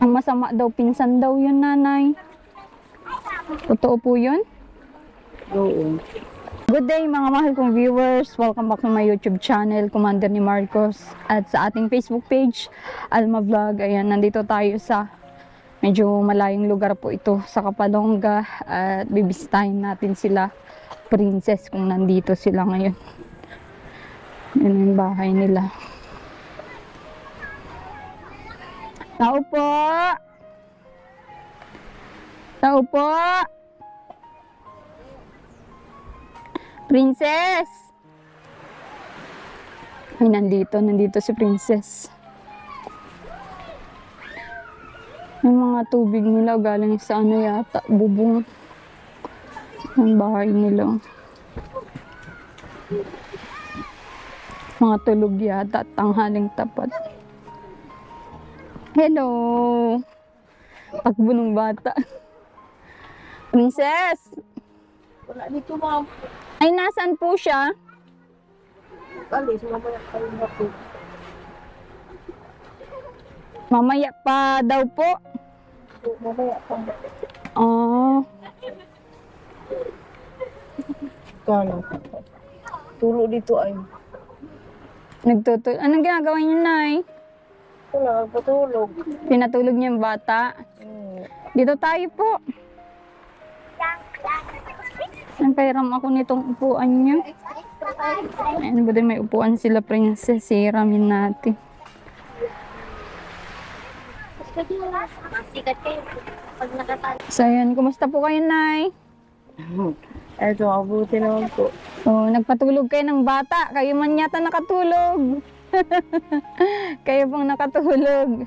Ang masama daw, pinsan daw yun, nanay. Totoo po yun? Oo. Good day mga mahal kong viewers. Welcome back to my YouTube channel, Commander ni Marcos. At sa ating Facebook page, Alma Vlog. Ayan, nandito tayo sa medyo malayong lugar po ito sa Kapalonga. At bibisitahin natin sila, Princess, kung nandito sila ngayon. Yan yung bahay nila. Tao po! Tao po! Princess! Ay, nandito si Princess. Yung mga tubig nila galing sa ano yata, bubong. Ang bahay nila. Mga tulog yata at tanghaling tapat. Hello! Takbo ng bata. Princess! Wala dito, ma'am. Ay, nasaan po siya? Alis, mamaya kayo na po. Mamaya pa daw po. Mamaya pa. Oh, Kano? Tulo dito ay. Anong ginagawa niyo, Nay? Wala, patulog. Pinatulog niya yung bata. Dito tayo po. Nagpairam ako nitong upuan niya. Ayun ba din, may upuan sila, Princess. Siramin natin. So, ayan. Kumusta po kayo, Nay? Eto, mabuti naman po. Oh, nagpatulog kayo ng bata. Kayo man yata nakatulog. Kayo pong nakatulog.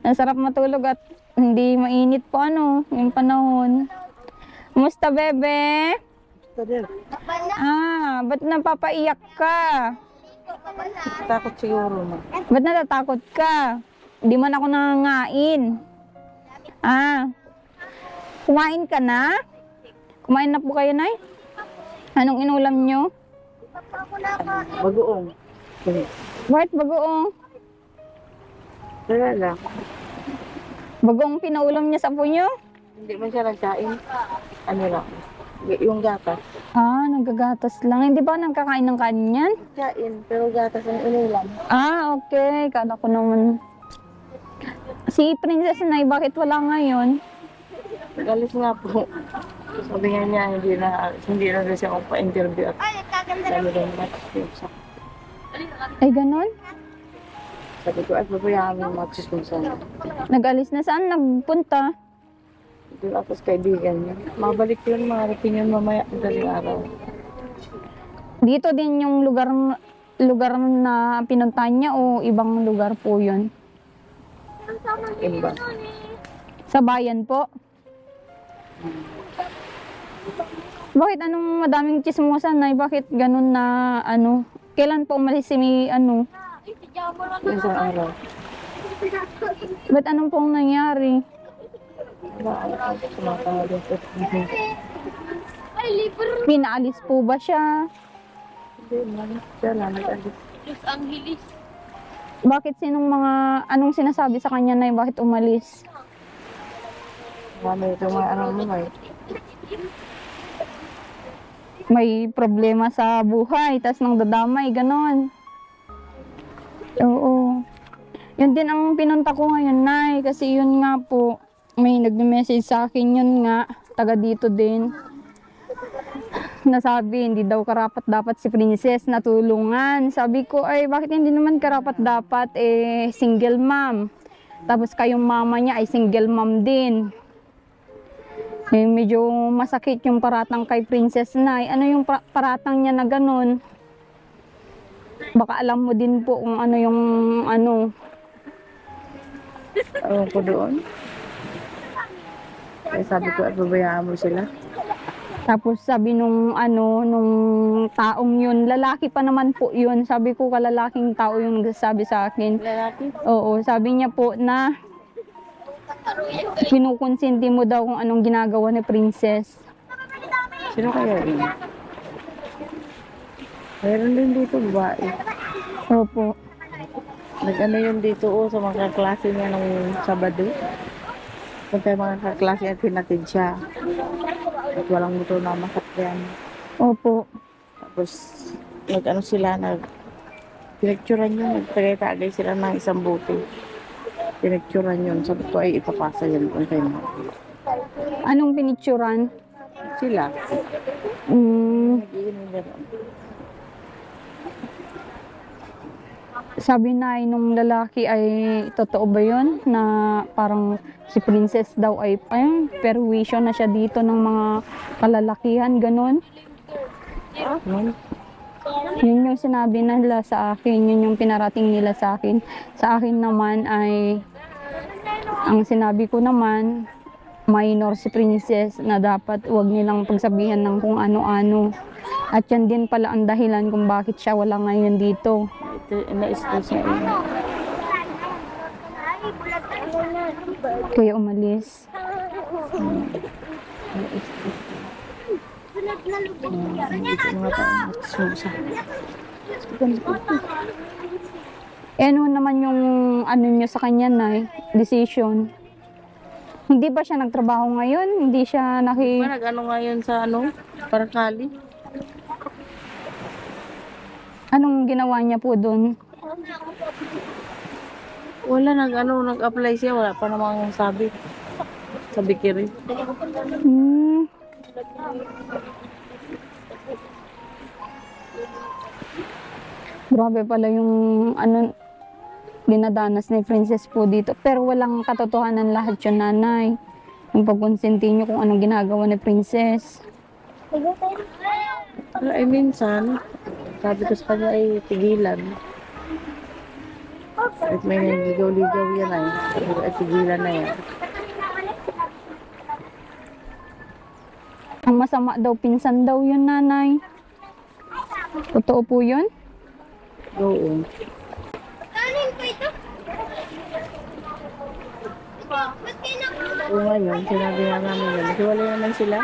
Nasarap matulog at hindi mainit po yung panahon. Kumusta, bebe? Ba't napapaiyak ka? Takot siguro, ma. Ba't natatakot ka? Hindi man ako nangangain. Kumain ka na? Kumain na po kayo, Nay? Anong inulam nyo? Bagoong. Bakit bagoong? Wala lang. Bagoong pinaulam niya sa apo nyo? Hindi man siya nagkain. Ano lang. Yung gatas. Nagagatas lang. Hindi ba nagkakain ng kanin yan? Kain, pero gatas ang inulam. Okay. Kala ko naman. Si Princess Nay, bakit wala ngayon? Galis nga po. Sabi nga niya, hindi na rin siya akong pa-interview at dami rin match. Ay, ganon? Sabi ko, ay pabayaan mo magsuspensan. Nag-alis na saan? Nagpunta? Doon ako sa kaibigan niya. Mabalik yun, marating yun mamaya daling araw. Dito din yung lugar na pinuntahan niya o ibang lugar po yun? Iba. Sa bayan po? Bakit anong madaming chismosan, Nay? Bakit ganun na Kailan po umalis si Isang araw. Ba't anong pong nangyari? Wala ako sumatawag ko. Pinaalis po ba siya? Hindi man. Siya lang nag-alis. Bakit anong sinasabi sa kanya, Nay? Bakit umalis? Marami ito mga anong lumay. May problema sa buhay, tas nang dadamay, ganon. Oo. Yun din ang pinunta ko ngayon, Nay, kasi yun nga po, may nag-message sa akin yun nga, taga dito din. Nasabi, hindi daw karapat dapat si Princess na tulungan. Sabi ko, ay bakit hindi naman karapat dapat, single mom. Tapos kayong mama niya ay single mom din. Medyo masakit yung paratang kay Princess Nay. Ano yung paratang niya na ganun? Baka alam mo din po kung ano yung Ewan ko doon. Kaya sabi ko, at babayaan mo sila. Tapos sabi nung taong yun, lalaki pa naman po yun. Sabi ko, kalalaking tao yung nagsasabi sa akin. Lalaki? Oo, sabi niya po na kinukonsinti mo daw kung anong ginagawa ni Princess. Sino kaya yun? Meron din dito babae. Opo. Nag-ano yun dito sa mga kaklase niya nung Sabado. Punta yung mga kaklase at hinatid siya. At walang motor na masakyan. Opo. Tapos, nag-ano sila, pinagturan yun, nagtagay-tagay sila ng isang bote. Pinagturan yun, sabi ko ay ipapasa yun kung kayo mo. Anong pinicturan? Sila, Mm, nag-iinom gano'n. sabi na nung lalaki ay totoo ba yun? Na parang si Princess daw ay perwisyo na siya dito ng mga kalalakihan, ganun. Yun, Yun yung sinabi nila sa akin, yun yung pinarating nila sa akin. Sa akin naman ay, ang sinabi ko naman, minor si Princess na dapat wag nilang pagsabihan ng kung ano-ano. At yan din pala ang dahilan kung bakit siya wala ngayon dito. na-stress niya yun. Kaya umalis. Dito mga tao, susa. Eh ano naman yung ano nyo sa kanya na decision? Hindi ba siya nagtrabaho ngayon? Hindi siya Nag-ano ngayon sa Paracali? Anong ginawa niya po doon? Wala, nag-apply siya, wala pa namang sabi. Sabi kiri. Hmm. Grabe pala yung ano dinadanas ni Princess po dito. Pero walang katotohanan lahat yun, nanay. Yung pagkonsinti niyo kung anong ginagawa ni Princess. Pero ay minsan, sabi ko sa kanya ay tigilan. At may nagigaw-ligaw yan ay. Sabi ko ay tigilan na yan. Ang masama daw, pinsan daw yun, nanay. Totoo po yun? Oo. So ngayon, sinabi nga namin yun. Naghiwalay naman sila.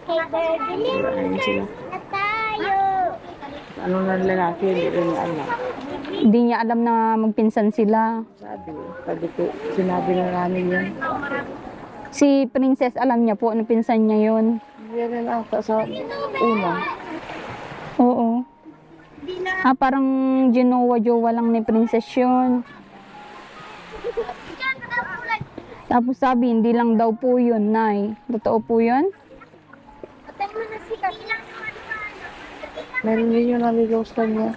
Naghiwalay sila. Ano na lalaki, hindi rin niya alam. Hindi niya alam na magpinsan sila. Sabi ko, sinabi na namin yun. Si Princess, alam niya po, ano pinsan niya yun. Hindi rin ata sa una. Oo. Parang ginowa-jowa lang ni Princess yun. Tapos sabi, hindi lang daw po yun, nay. Totoo po yun? Meron din yung naligaw sa kanya.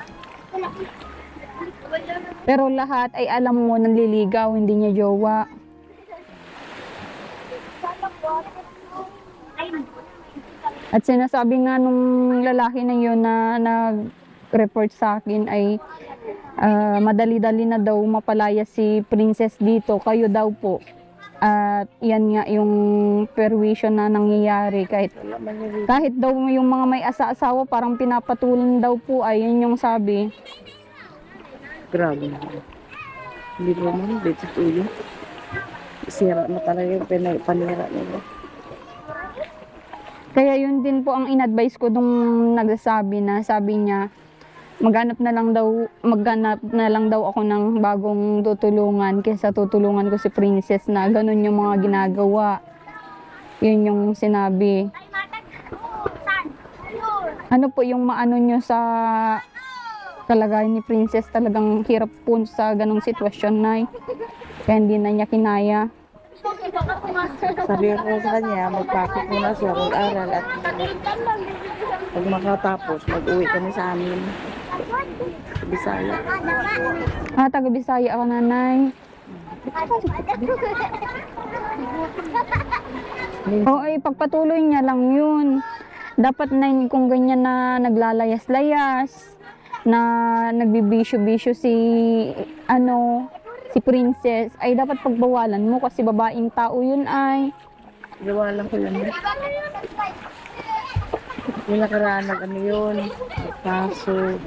Pero lahat ay alam mo nanliligaw, hindi niya jowa. At sinasabi nga nung lalaki na yun na nag-report sa akin ay madali-dali na daw mapalaya si Princess dito. Kayo daw po. At yan nga yung perwisyo na nangyayari kahit daw yung mga may asa-asawa parang pinapatulan daw po ay yun yung sabi. Grabe na. Hindi po man, dito tuyo. Sira na talaga yung panira nila. Kaya yun din po ang in-advise ko nung nagsasabi na sabi niya maghanap na lang daw ako ng bagong tutulungan kaysa tutulungan ko si Princess na ganun yung mga ginagawa. Yun yung sinabi. Ano po yung maano nyo sa kalagayan ni Princess? Talagang hirap po sa ganung sitwasyon, nay. Kaya hindi na niya kinaya. Sabi ko sa kanya, magpakit muna siya, mag-aral at pag makatapos, mag-uwi kami sa amin. Sa Bisaya. Taga Bisaya ka, nanay. Oo, ay pagpatuloy niya lang yun. Dapat na kung ganyan na naglalayas-layas, na nagbibisyo-bisyo si Princess, ay dapat pagbawalan mo kasi babaeng tao yun ay. Gawa lang ko yun. Yung nakaraan yun. Kaso,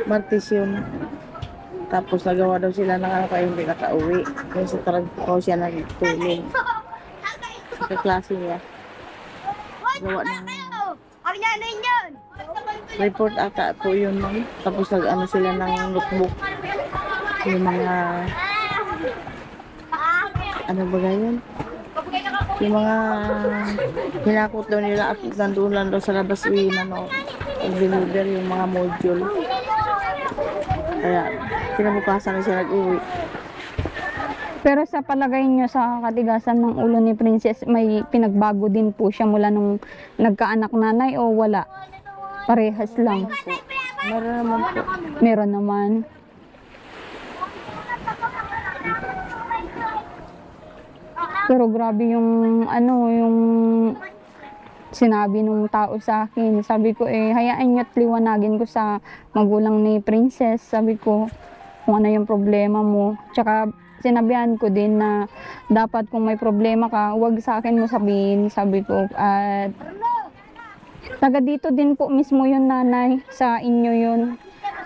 Martes yun. Tapos nagawa daw sila ng kaya hindi nakauwi. Kaya sa trabaho siya nagtulong. Sa kaklase niya. Gawa ng report ata po yun. Tapos sila ng notebook. Yung mga, ano ba ganyan? Yung mga hinakot daw nila at nandun lang daw sa labas yung ano, deliver yung mga module. Kaya, kinabukasan na siya nag-uwi. Pero sa palagay nyo sa katigasan ng ulo ni Princess, may pinagbago din po siya mula nung nagkaanak nanay o wala? Parehas lang. Meron naman po. Meron naman. Pero grabe yung ano, yung sinabi nung tao sa akin. Sabi ko hayaan nyo at liwanagin ko sa magulang ni Princess. Sabi ko kung ano yung problema mo. Tsaka sinabihan ko din na dapat kung may problema ka, huwag sa akin mo sabihin, sabi ko. At taga dito din po mismo yun, nanay, sa inyo yun.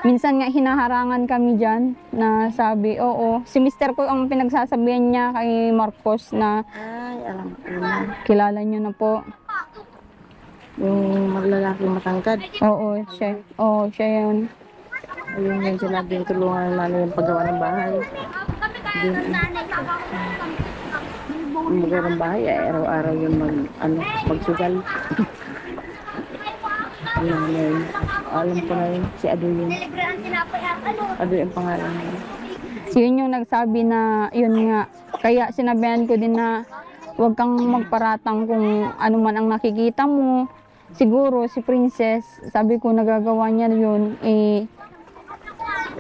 Minsan nga hinaharangan kami dyan na sabi, oo, si mister ko ang pinagsasabihan niya kay Marcos na Ay, alam ko na. kilala niyo na po. Yung maglalaking matangkad. Oo, siya yun. Ayun yung sinabi yung tulungan namin yung paggawa ng bahay. Magawa ng bahay, araw-araw yung magsugal. Alam ko na yun, si Ado yun. Ado yung pangalan niya. Yun yung nagsabi na, yun nga, kaya sinabihan ko din na huwag kang magparatang kung ano man ang nakikita mo. Siguro si Princess, sabi ko nagagawa niya yun,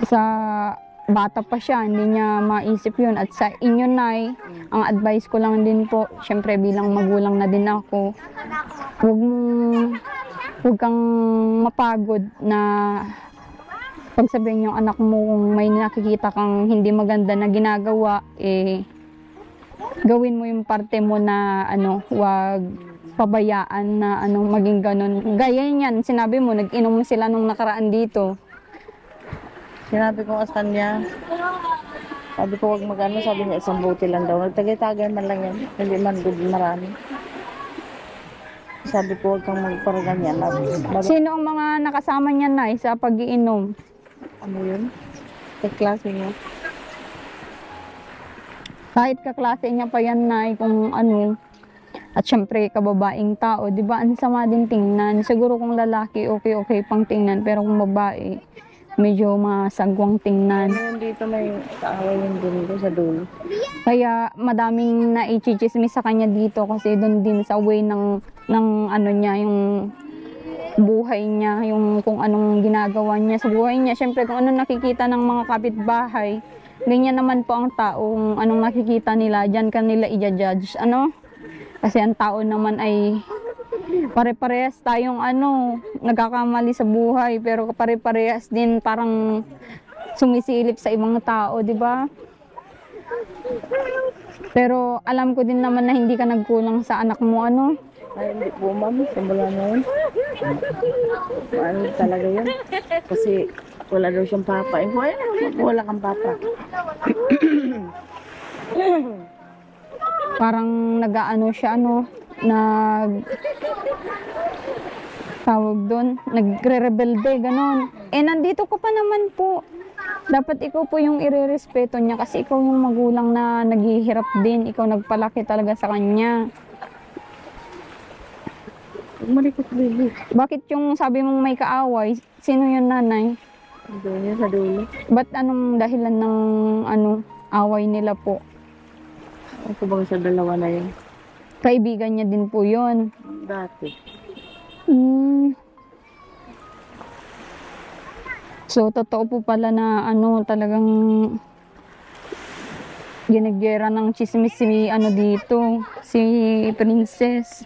sa bata pa siya, hindi niya maisip yun. At sa inyo, nay, ang advice ko lang din po, syempre bilang magulang na din ako, huwag kang mapagod na pagsabihin yung anak mo kung may nakikita kang hindi maganda na ginagawa, gawin mo yung parte mo na huwag pabayaan na maging ganun. Gaya niyan, sinabi mo, nag-inom sila nung nakaraan dito. Sinabi ko sa kanya, sabi ko huwag magano, sabi niya isang bote lang daw. Nagtagay-tagay man lang yan, hindi man good marami. Sabi ko huwag kang magparaganyan. Sino ang mga nakasama niya, nay, sa pag-iinom? Ano yun? Kaklase niya. Kahit kaklase niya pa yan, nay, kung ano. At syempre, kababaeng tao, di ba? Ang sama din tingnan. Siguro kung lalaki, okay pang tingnan. Pero kung babae, medyo masagwang tingnan. Ngayon dito may kaaway yung dito sa dulo. Kaya madaming naichismis sa kanya dito kasi doon din sa way ng ano niya, yung buhay niya, yung kung anong ginagawa niya sa buhay niya. Syempre kung anong nakikita ng mga kapitbahay, ganyan naman po ang tao, kung anong nakikita nila, dyan kanila i-judge. Kasi ang tao naman ay pare-parehas tayong nagkakamali sa buhay, pero pare-parehas din parang sumisilip sa ibang tao, di ba? Pero alam ko din naman na hindi ka nagkulang sa anak mo, Ay, hindi po ma'am, simula na yun. Ano talaga yun? Kasi wala daw siyang papa. Wala kang papa. Parang nag-aano siya, tawag doon, nagre-rebelde, ganon. Nandito ko pa naman po. Dapat ikaw po yung irerespeto niya kasi ikaw yung magulang na naghihirap din. Ikaw nagpalaki talaga sa kanya. Marikot baby. Bakit yung sabi mong may kaaway? Sino yun, nanay? Doon niya sa dulo. Ba't anong dahilan ng away nila po? Ako ba sa dalawa na yun? Kaibigan niya din po yun. Dati. So, totoo po pala na talagang ginagyera ng chismis si dito, si Princess.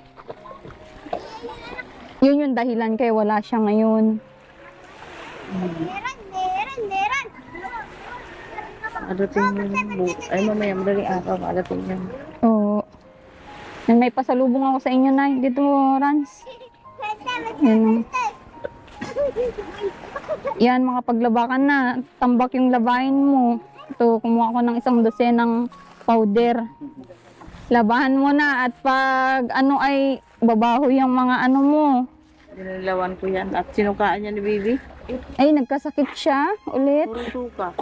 Yun yung dahilan kaya wala siya ngayon. Adating yun. Ay, mamaya madaling araw. Adating yun. Oo. May pasalubong ako sa inyo, nay. Dito, Rans. Yan. Yan, mga paglabakan na. Tambak yung labahin mo. Ito, kumuha ko ng 1 dosenang powder. Labahan mo na at pag ay babaho yung mga mo. Dinalawan ko yan. At sinukaan niya ni baby. Ay, nagkasakit siya ulit. Puro suka.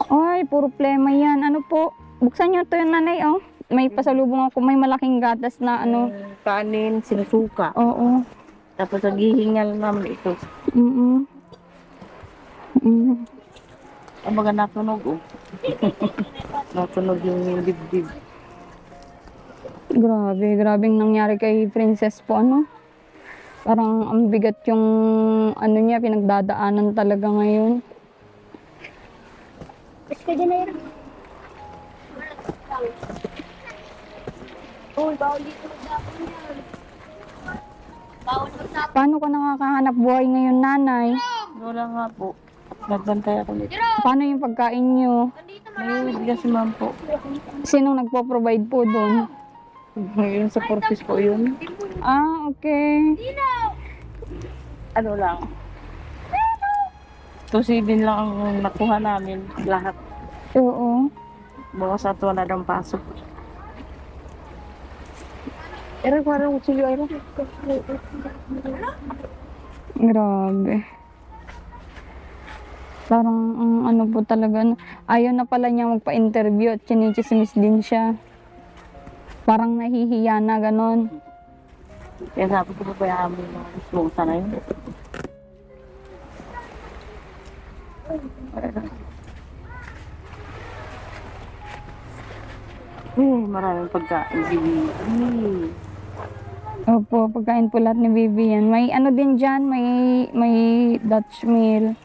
Ay, puro plema yan. Ano po? Buksan nyo to yung nanay, oh. May pasalubong ako. May malaking gatas na ano. Kanin, sinusuka. Oo. Tapos naghihingal namin ito. Mm. Ang mga natunog, oh. Natunog yung dibdib. Grabe, grabeng nangyari kay Princess po, ano? Parang ang bigat yung ano niya, pinagdadaanan talaga ngayon. Paano ka nakakahanap buhay ngayon, nanay? Wala nga po. Nagbantay ako nito. Paano yung pagkain nyo? May bigas si ma'am po. Sinong nagpo-provide po doon? Yung sa purpose po yun. Ah, okay. Ano lang. 2.7 lang ang nakuha namin lahat. Oo. Bawas at wala ng pasok. Era parang utsilyo ay Grabe. Parang ano po talaga. Ayaw na pala niya magpa-interview at chinichismis din siya. Parang nahihiya na ganon. Kaya sabi ko pa yung amin na gusto sana yun. Maraming pagkain. Opo, pagkain po lahat ni Vivian. May ano din dyan, may Dutch meal.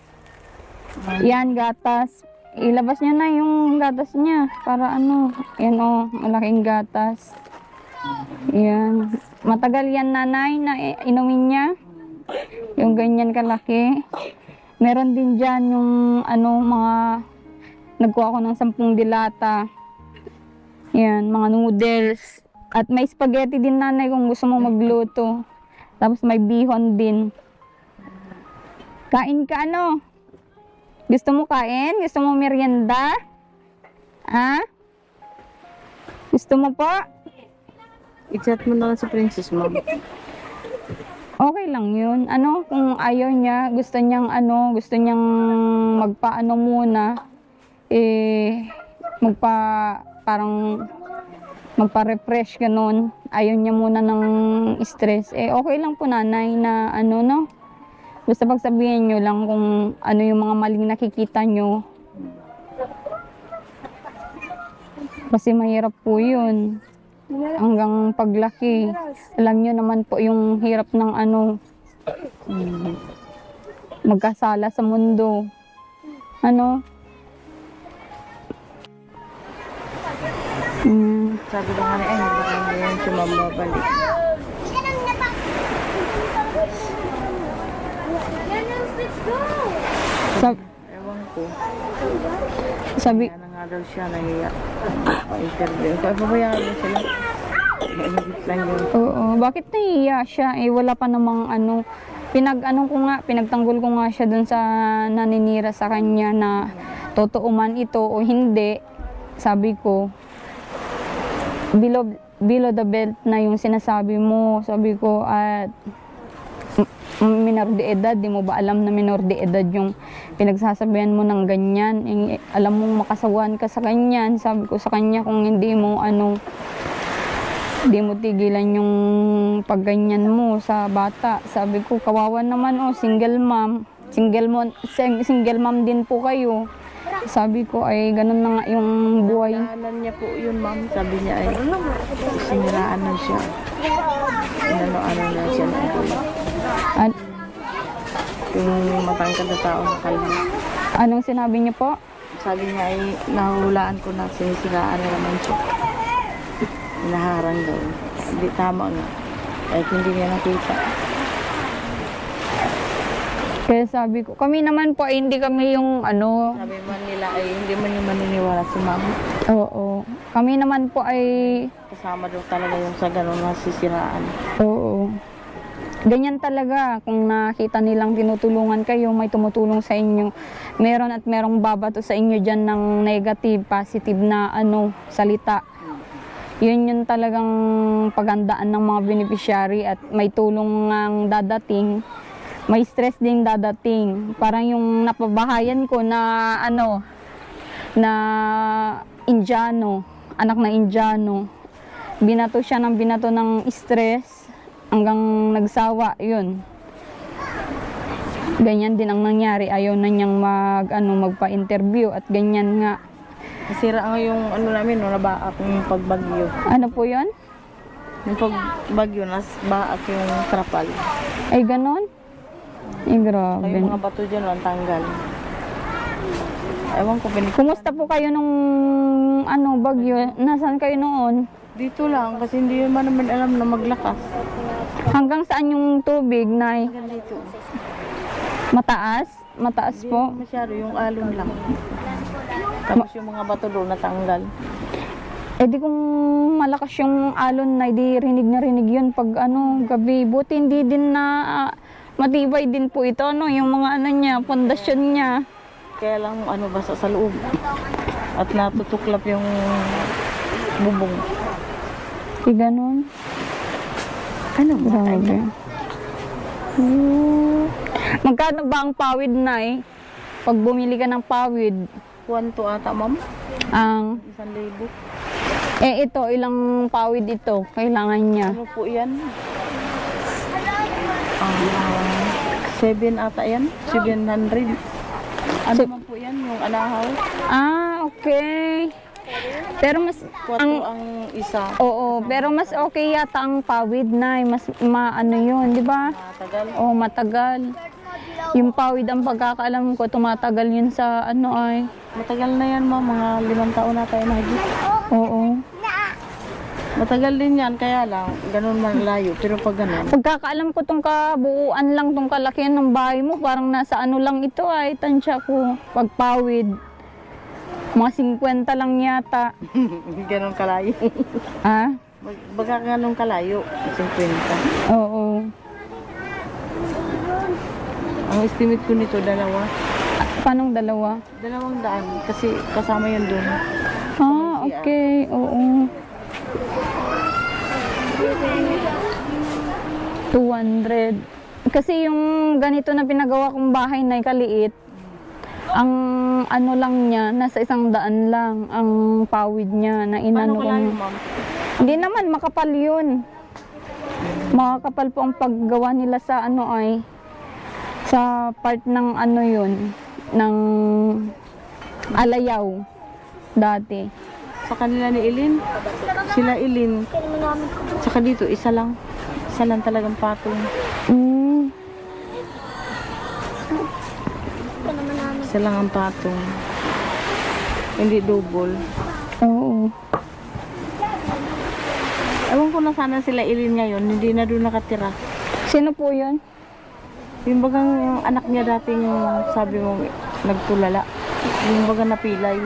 Yan, gatas. Ilabas niya na yung gatas niya. Para ano, yan o, malaking gatas. Yan. Matagal yan, nanay, na inumin niya. Yung ganyan kalaki. Meron din dyan yung ano, mga nagkuha ko ng 10 dilata. Yan, mga noodles. At may spaghetti din, nanay, kung gusto mo magluto. Tapos may bihon din. Kain ka, ano? Gusto mo kain? Gusto mo merienda? Ha? Gusto mo po? I-chat mo na lang si Princess, ma'am. Okay lang yun. Ano, kung ayaw niya, gusto niyang ano, gusto niyang magpaano muna, parang magpa-refresh ganun. Ayaw niya muna ng stress. Okay lang po, nanay, na ano, no? Basta pagsabihin nyo lang kung ano yung mga maling nakikita nyo. Kasi mahirap po yun. Hanggang paglaki. Alam nyo naman po yung hirap ng ano, magkasala sa mundo. Ano? Sabi ko nga na, baka hindi yan sumababalik. Ewan ko. Sabi, Kaya na nga daw siya, nahiya. Pa-interview. Papabayaan mo sila. Mahigit lang yun. oo, bakit nahiya siya? Wala pa namang ano, pinagtanggol ko nga siya dun sa naninira sa kanya na totoo man ito o hindi. Sabi ko, below the belt na yung sinasabi mo. Sabi ko, at minor de edad, di mo ba alam na minor de edad yung pinagsasabihan mo ng ganyan? Alam mong makasawan ka sa ganyan. Sabi ko sa kanya, kung hindi mo tigilan yung pagganyan mo sa bata. Sabi ko, kawawa naman, single mom. Single mom din po kayo. Sabi ko, ay ganun na nga yung buhay. Pinagdaanan niya po yun, ma'am. Sabi niya ay siniraan na siya. Inano-ano na siya na At, yung matangkad na tao na kalma. anong sinabi niyo po? Sabi niya ay nahulaan ko na sinisiraan na naman siya. Naharang daw. Hindi tama nga. Kahit hindi niya nakita. Kaya sabi ko, kami naman po ay hindi kami yung ano. Sabi man nila ay hindi man yung maniniwala si ma'am. Oo. Kami naman po ay, Kasama daw talaga yung sa gano'ng nasisiraan. oo. Ganyan talaga, kung nakita nilang tinutulungan kayo, may tumutulong sa inyo. Meron at merong babato sa inyo dyan ng negative, positive na salita. Yun talagang pagandaan ng mga beneficiary at may tulong ang dadating. May stress din dadating. Parang yung napabahayan ko na na Indiano, anak na Indiano. Binato siya ng binato ng stress hanggang nagsawa, yun. Ganyan din ang nangyari, ayaw na niyang magpa-interview at ganyan nga. Nasira nga yung namin, nabaak yung pagbagyo. Ano po yun? Yung pagbagyo, baak yung trapal. Ay, ganon? Ay, grabe. Ay, yung mga bato dyan, ang tanggal. Ewan ko, Kumusta po kayo nung bagyo? Nasaan kayo noon? dito lang, kasi hindi man naman alam na maglakas. Hanggang saan yung tubig, Nay? Hanggang dito. Mataas? Mataas Hindi po? masyado, yung alon lang. Tapos yung mga bato doon natanggal. Eh di kung malakas yung alon na, di rinig na rinig yun pag gabi. Buti hindi din na matibay din po ito, yung mga niya, pundasyon niya. Kaya lang basa sa loob. At natutuklap yung bubong. Di ganon. Ano ba? Grabe. Magkano ba ang pawid, Nay? Pag bumili ka ng pawid, 1 to ata, ma'am? ang 1,000. ito, ilang pawid ito kailangan niya? Ano po yan? 7 ata yan? 700. Ano man po yan? Yung anahaw? Okay. Pero mas 4 ang isa. oo, pero mas okay yata ang pawid, Nay. Mas yun, di ba? Matagal. Oo, matagal. Yung pawid ang pagkakaalam ko, tumatagal yun sa ay. Matagal na yan, ma'am. Mga 5 taon na tayo mahigit. Oo. Matagal din yan, kaya lang, ganun man layo. Pero pag ganun, Pagkakaalam ko tong kabuuan lang, tong kalakihan ng bahay mo, parang nasa lang ito ay, tansya ko. Pagpawid. Mga 50 lang yata. ganun kalayo. Ah? Baga ganun kalayo, 50. Oo. Ang estimate ko nito, 2. Paanong dalawa? 200, kasi kasama yun dun. Okay. Oo. 200. Kasi yung ganito na pinagawa kong bahay na kaliit, ang lang niya, nasa 100 lang ang pawid niya na Paano inano kalayo, kong... ma'am? Hindi naman, makapal yun. Makakapal po ang paggawa nila sa sa part ng yun, ng Alayaw dati. Sa kanila ni Ilin, sila Ilin, saka dito, isa lang talagang patong. Isa lang ang patong. Hindi double. Oo. Ewan ko na sana sila Ilin ngayon, hindi na doon nakatira. Sino po yun? Yung bagang anak niya dating sabi mo nagtulala. Yung bagang napilay.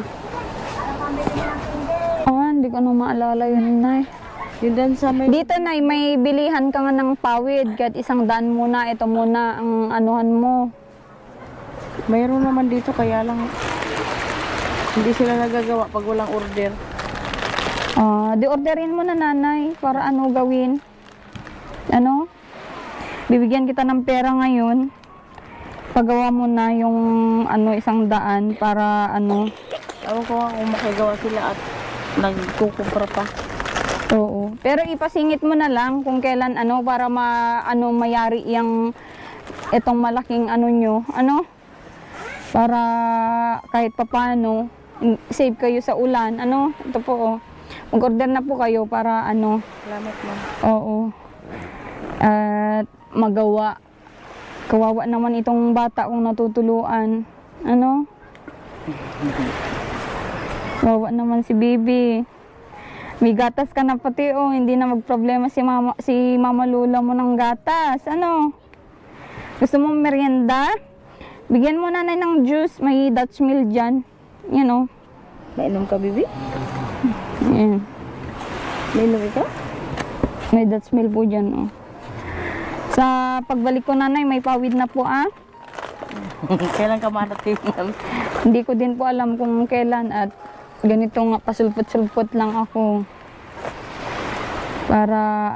Hindi ko na maalala yun, Nay. Yun din sa may... Dito, Nay, may bilihan ka nga ng pawid. Kahit 100 muna, ito muna ang anuhan mo. Mayroon naman dito, kaya lang hindi sila nagagawa pag walang order. Di-orderin mo na, Nanay, para gawin. Bibigyan kita ng pera ngayon. Pagawa mo na yung 100 para Ewan ko nga kung makagawa sila at nagkukumpra pa. Oo. Pero ipasingit mo na lang kung kailan para mayari yung itong malaking nyo. Para kahit papano save kayo sa ulan. Ito po, oh. Mag-order na po kayo para Salamat, ma'am. Oo. At magawa. Kawawa naman itong bata kung natutuluan. Kawawa naman si Bibi. May gatas ka na pati, hindi na magproblema si Mama Lula mo ng gatas. Gusto mo merienda? Bigyan mo, Nanay, ng juice. May Dutch meal dyan. Nainom ka, Bibi? Yan. Nainom ikaw? May Dutch meal po dyan, Sa pagbalik ko, Nanay, may pawid na po, Kailan ka marating? Hindi ko din po alam kung kailan at ganito nga, pasulpot-sulpot lang ako. Para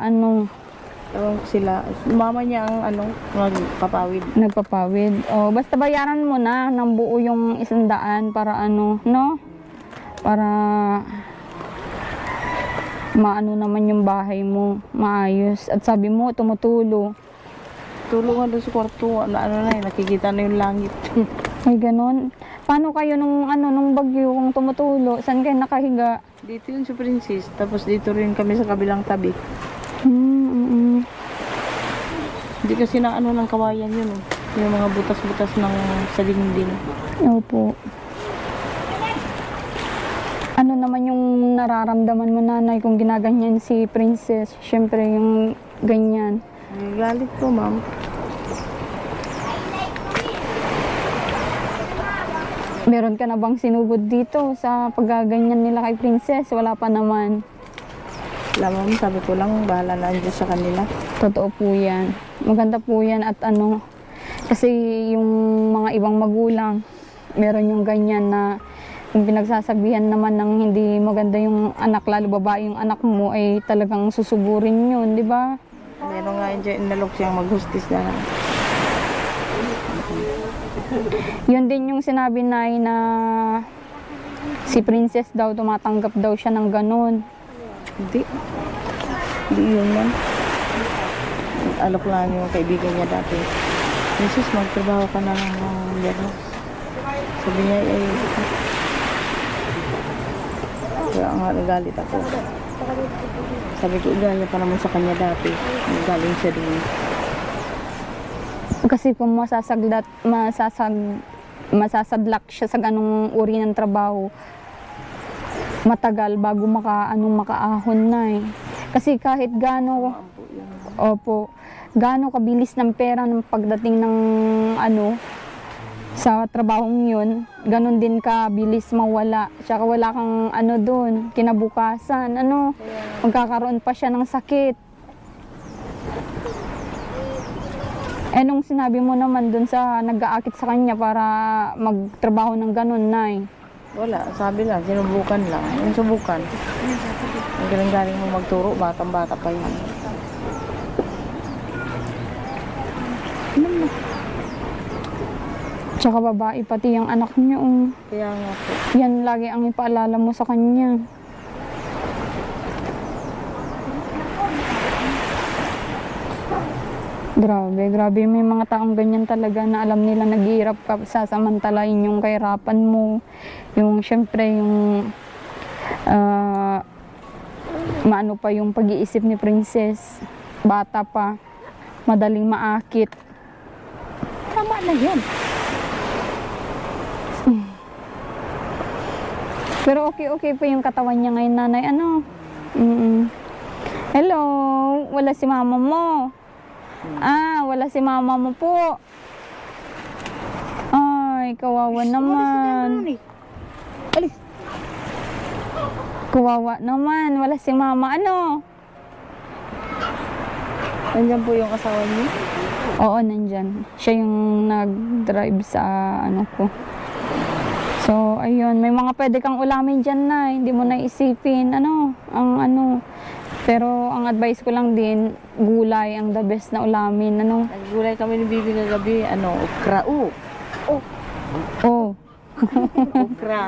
Ewan ko sila. Mama niya ang magpapawid. Nagpapawid. Basta bayaran mo na ng buo yung 100 para no? para maano naman yung bahay mo, maayos. At sabi mo, tumutulo. Tulungan doon sa kwarto, nakikita na yung langit. Ay, ganon. Paano kayo nung bagyo kung tumutulo? Saan kayo nakahiga? Dito yun sa Princess, tapos dito rin kami sa kabilang tabi. Hindi kasi na ng kawayan yun. Yung mga butas-butas ng sa dingding. Opo. Ano naman yung nararamdaman mo, nanay, kung ginaganyan si Princess? Siyempre, yung ganyan. Galit ko, ma'am. Meron ka na bang sinugod dito sa paggaganyan nila kay Princess? Wala pa naman. Wala, ma'am. Sabi ko lang, bahala na dyan sa kanila. Totoo po yan. Maganda po yan at kasi yung mga ibang magulang, meron yung ganyan na kung pinagsasabihan naman ng hindi maganda yung anak, lalo babae yung anak mo, ay talagang susugurin yun, di ba? Meron nga yun dyan, inalok siyang mag-hostis na lang. Yun din yung sinabi na si Princess daw, tumatanggap daw siya ng ganun. Hindi. Hindi yun man. Alok lang yung kaibigan niya dati. Jesus, magtrabaho ka na lang ng biyernes. Sabi niya, kaya nga nagalit ako. Sabi ko, gaya pa naman sa kanya dati. Galing siya din. Kasi kung masasadlak siya sa ganung uri ng trabaho, matagal bago makaahon na eh. Kasi kahit gaano kabilis ng pera ng pagdating ng sa trabahong yun, ganun din kabilis mawala. Tsaka wala kang doon, kinabukasan, magkakaroon pa siya ng sakit. Nung sinabi mo naman doon sa nag-aakit sa kanya para magtrabaho ng ganun, nay? Wala, sabi lang, sinubukan lang. Yung subukan. Ang galing-galing mo magturo, batang-bata pa yun. Tsaka babae, pati yung anak niyo. Kaya nga po. Yan lagi ang ipaalala mo sa kanya. Grabe. May mga taong ganyan talaga na alam nila naghihirap ka, sasamantalain yung kahirapan mo. Yung syempre, yung maano pa yung pag-iisip ni Princess. Bata pa. Madaling maakit. Tama na yan. Pero okay pa yung katawan niya ngayon, nanay. Hello, wala si mama mo. Wala si mama mo po. Ay, kawawa naman. Alis. Kawawa naman, wala si mama. Nandiyan po yung asawa niyo? Oo, nandyan. Siya yung nag-drive sa ko. So, ayun, may mga pwede kang ulamin dyan na, hindi mo naisipin, Pero, ang advice ko lang din, gulay ang the best na ulamin, Naggulay kami ni Bibi kagabi, okra, okra,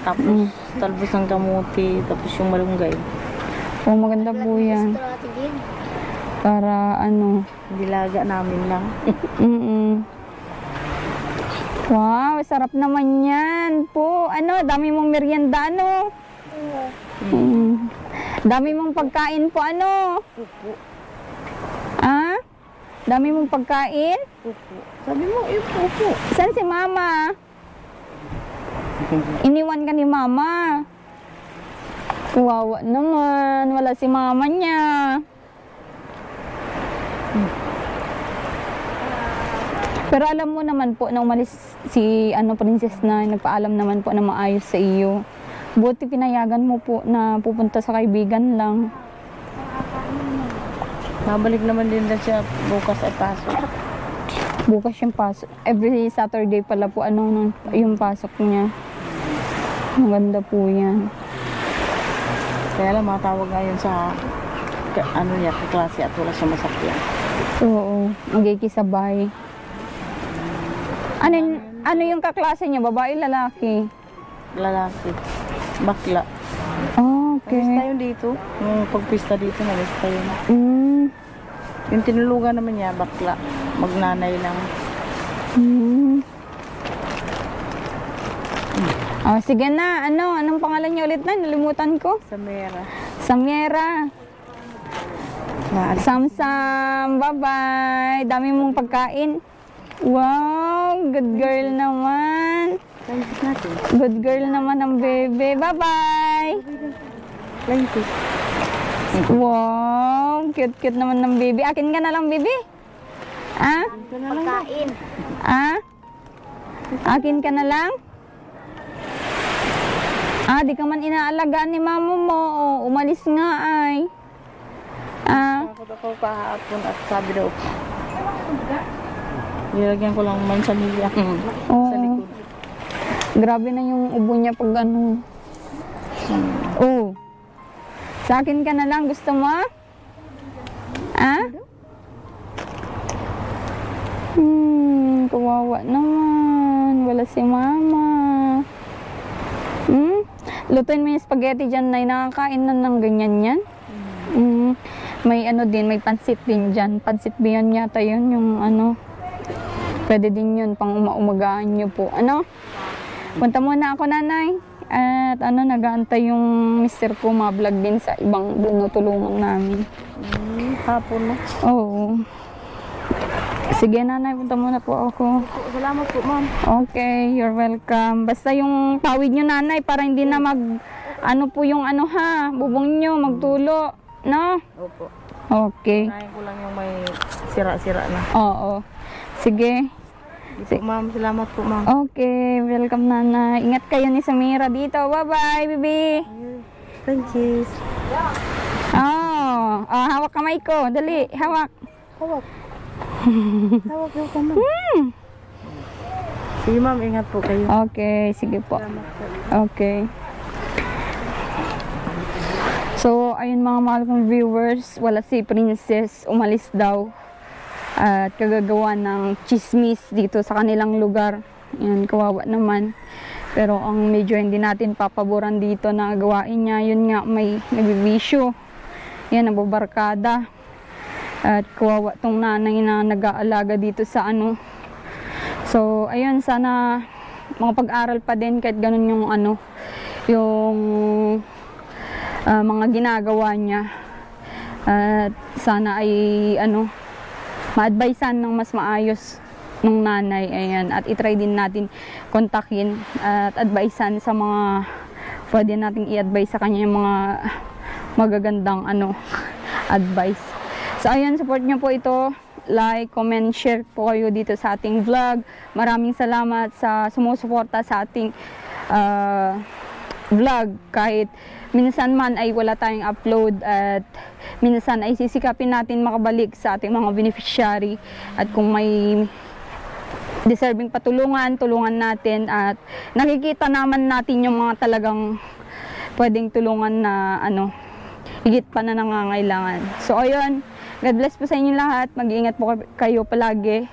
tapos talbos ng kamuti, tapos yung malunggay. Maganda po yan. Para, Dilaga namin lang. Wow, sarap naman yan po. Dami mong merienda, Dami mong pagkain po, Upo. Dami mong pagkain? Upo. Sabi mo, upo. Saan si mama? Iniwan ka ni mama. Kawawa naman, wala si mama niya. Pero alam mo naman po na umalis si Princess na nagpaalam naman po na maayos sa iyo. Buti pinayagan mo po na pupunta sa kaibigan lang. Babalik naman din na siya bukas ay pasok. Bukas yung pasok. Every Saturday pala po yung pasok niya. Maganda po yan. Kaya lang matawag ngayon sa kaklase at wala siya masakyan. Oo, magkikisabay. Ano yung kaklase niya? Babae, lalaki? Lalaki. bakla. Okay. Nalista yun dito. Yung pagpista dito, nalista yun. Mm. Yung tinulungan naman niya, bakla. Magnanay lang. Mm. Oh, sige na. Anong pangalan niya ulit na? Nalimutan ko. Sa Mera. Samyera. Samsam. Bye-bye. Dami mong pagkain. Wow, good girl naman. Lantis natin. Good girl naman ang bebe. Bye-bye. Lantis. Wow, cute-cute naman ng baby. Akin ka na lang, baby. Ah? Pagkain. Ah? Akin ka na lang? Ah, di ka man inaalagaan ni mama mo. O, umalis nga ay. Ah? Ako kahapon at sabi daw. Nilagyan ko lang mansanilya. Sa Oo. likod. Grabe na yung ubo niya pag ano. Oh. Sa akin ka na lang. Gusto mo? Ah? Kawawa naman. Wala si mama. Lutuin mo yung spaghetti dyan, Nay. Nakakain na ng ganyan yan. May ano din, may pansit din dyan. Pansit biyan yata yun, yung ano. Pwede din yun, pang umagahan nyo po. Ano? Punta muna ako, Nanay. At ano, nag-aantay yung mister ko, ma-vlog din sa ibang binutulungan namin. Hapon na. Oo. Sige, Nanay, punta muna po ako. Salamat po, ma'am. Okay, you're welcome. Basta yung pawid nyo, Nanay, para hindi na ano po yung ano ha, bubong nyo, magtulo. No? Opo. Okay. Nahin ko lang yung may sira-sira na. Oo. Sige. Di po, ma'am. Salamat po, ma'am. Okay, welcome, Nanay. Ingat kayo ni Samira dito. Bye-bye, baby. Thank you. Oh, hawak kamay ko. Dali, hawak. Hawak. Hawak daw ka, ma'am. Sige, ma'am. Ingat po kayo. Okay, sige po. Salamat po. Okay. So, ayun mga mahal kong viewers, wala si Princess, umalis daw. At kagagawa ng chismis dito sa kanilang lugar. Yan, kawawa naman. Pero ang medyo hindi natin papaboran dito na gawain niya, yun nga may nabibisyo. Yan, nababarkada. At kawawa tong nanay na nag-aalaga dito sa ano. So, ayun, sana makapag-aral pa din kahit ganun yung ano, yung mga ginagawa niya. At sana ay ano, ma-advisean ng mas maayos ng nanay. Ayan, at itry din natin kontakin at advisean sa mga pwede nating i-advise sa kanya yung mga magagandang ano, advice. So ayan, support nyo po ito. Like, comment, share po kayo dito sa ating vlog. Maraming salamat sa sumusuporta sa ating vlog. Kahit minsan man ay wala tayong upload at minsan ay sisikapin natin makabalik sa ating mga beneficiary. At kung may deserving patulungan, tulungan natin. At nakikita naman natin yung mga talagang pwedeng tulungan na ano, higit pa na nangangailangan. So ayun, God bless po sa inyo lahat. Mag-iingat po kayo palagi.